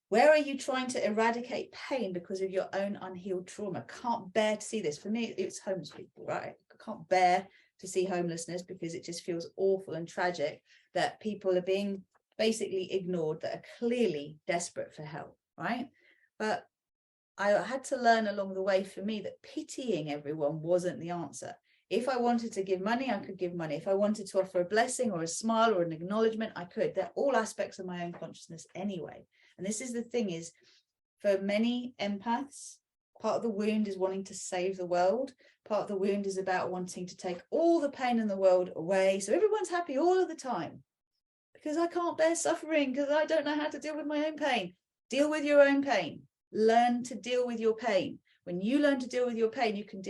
Where are you trying to eradicate pain because of your own unhealed trauma? Can't bear to see this. For me, it's homeless people, right? I can't bear to see homelessness because it just feels awful and tragic that people are being basically ignored, that are clearly desperate for help, right? But I had to learn along the way, for me, that pitying everyone wasn't the answer. If I wanted to give money, I could give money. If I wanted to offer a blessing or a smile or an acknowledgement, I could. They're all aspects of my own consciousness anyway. And this is the thing, is for many empaths, part of the wound is wanting to save the world. Part of the wound is about wanting to take all the pain in the world away, so everyone's happy all of the time. Because I can't bear suffering, because I don't know how to deal with my own pain. Deal with your own pain. Learn to deal with your pain. When you learn to deal with your pain, you can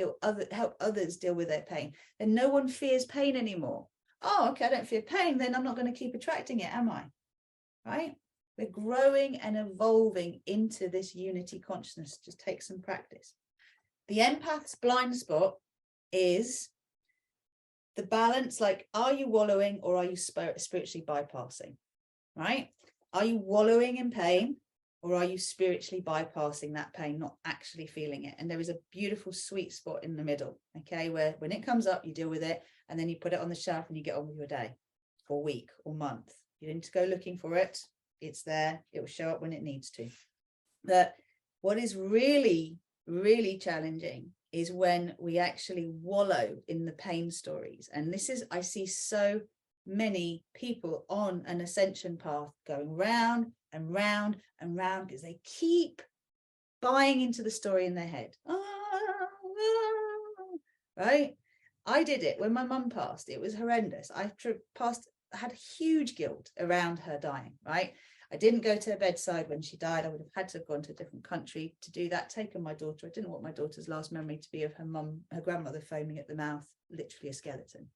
help others deal with their pain. And no one fears pain anymore. Oh, okay, I don't fear pain, then I'm not going to keep attracting it, am I? Right? We're growing and evolving into this unity consciousness. Just take some practice. The empath's blind spot is the balance, like, are you wallowing or are you spiritually bypassing? Right? Are you wallowing in pain? Or are you spiritually bypassing that pain, not actually feeling it? And there is a beautiful sweet spot in the middle, okay, where when it comes up, you deal with it, and then you put it on the shelf and you get on with your day or week or month. You don't need to go looking for it. It's there. It will show up when it needs to. But what is really, really challenging is when we actually wallow in the pain stories. And this is, I see so many people on an ascension path going round and round and round because they keep buying into the story in their head. Right? I did it when my mum passed. It was horrendous. I had huge guilt around her dying, right? I didn't go to her bedside when she died. I would have had to have gone to a different country to do that, taken my daughter. I didn't want my daughter's last memory to be of her grandmother foaming at the mouth, literally a skeleton.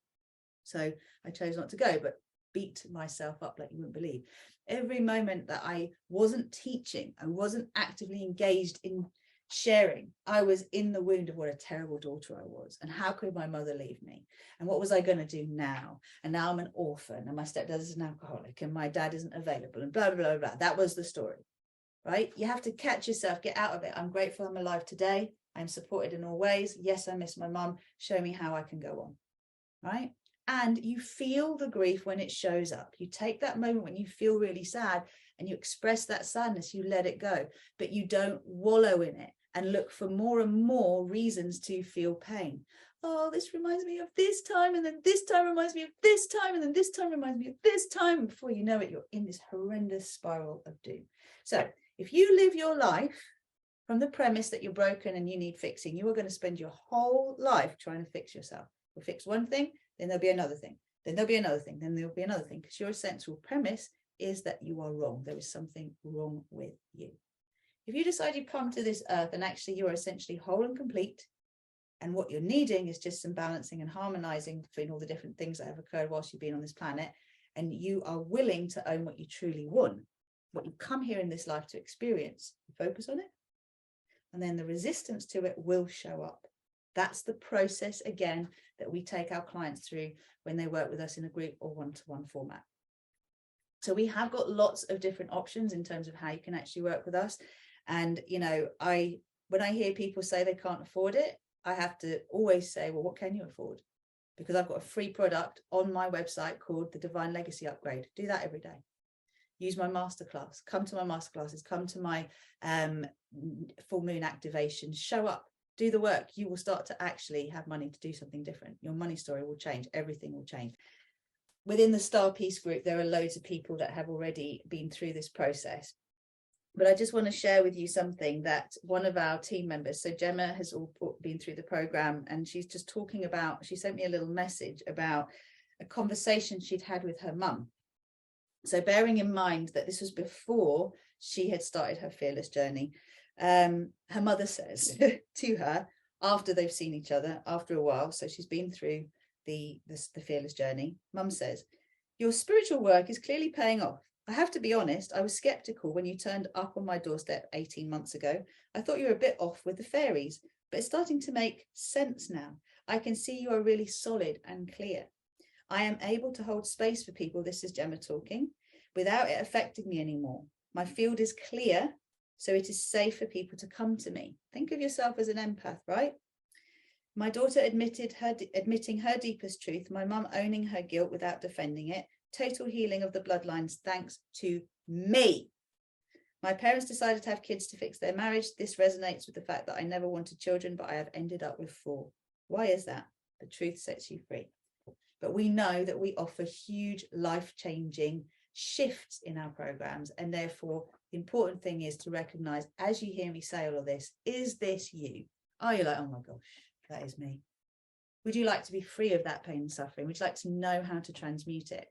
So I chose not to go, but beat myself up like you wouldn't believe. Every moment that I wasn't teaching, I wasn't actively engaged in sharing, I was in the wound of what a terrible daughter I was, and how could my mother leave me, and what was I going to do now, and now I'm an orphan, and my stepdad is an alcoholic, and my dad isn't available, and blah, blah, blah, blah. That was the story, right? You have to catch yourself, get out of it. I'm grateful I'm alive today. I'm supported in all ways. Yes, I miss my mum. Show me how I can go on, right? And you feel the grief when it shows up. You take that moment when you feel really sad and you express that sadness, you let it go, but you don't wallow in it and look for more and more reasons to feel pain. Oh, this reminds me of this time, and then this time reminds me of this time, and then this time reminds me of this time. And before you know it, you're in this horrendous spiral of doom. So if you live your life from the premise that you're broken and you need fixing, you are going to spend your whole life trying to fix yourself. You'll fix one thing, then there'll be another thing, then there'll be another thing, then there'll be another thing, because your central premise is that you are wrong. There is something wrong with you. If you decide you've come to this earth and actually you are essentially whole and complete, and what you're needing is just some balancing and harmonizing between all the different things that have occurred whilst you've been on this planet, and you are willing to own what you truly want, what you've come here in this life to experience, focus on it, and then the resistance to it will show up. That's the process, again, that we take our clients through when they work with us in a group or one-to-one format. So we have got lots of different options in terms of how you can actually work with us. And, you know, when I hear people say they can't afford it, I have to always say, well, what can you afford? Because I've got a free product on my website called the Divine Legacy Upgrade. Do that every day. Use my masterclass. Come to my masterclasses. Come to my full moon activations. Show up. Do the work. You will start to actually have money to do something different. Your money story will change. Everything will change. Within the Star Peace group, there are loads of people that have already been through this process. But I just want to share with you something that one of our team members, so Gemma has been through the program, and she's just talking about, she sent me a little message about a conversation she'd had with her mum. So bearing in mind that this was before she had started her fearless journey, her mother says to her, after they've seen each other, after a while, so she's been through the fearless journey, mum says, your spiritual work is clearly paying off. I have to be honest, I was skeptical when you turned up on my doorstep 18 months ago. I thought you were a bit off with the fairies, but it's starting to make sense now. I can see you are really solid and clear. I am able to hold space for people, this is Gemma talking, without it affecting me anymore. My field is clear, so it is safe for people to come to me. Think of yourself as an empath, right? My daughter admitting her deepest truth, my mum owning her guilt without defending it, total healing of the bloodlines thanks to me. My parents decided to have kids to fix their marriage. This resonates with the fact that I never wanted children, but I have ended up with 4. Why is that? The truth sets you free. But we know that we offer huge life-changing shifts in our programs, and therefore the important thing is to recognize, as you hear me say all of this, is this you? Are you like, oh my gosh, that is me? Would you like to be free of that pain and suffering? Would you like to know how to transmute it?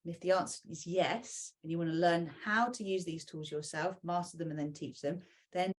And if the answer is yes, and you want to learn how to use these tools yourself, master them and then teach them, then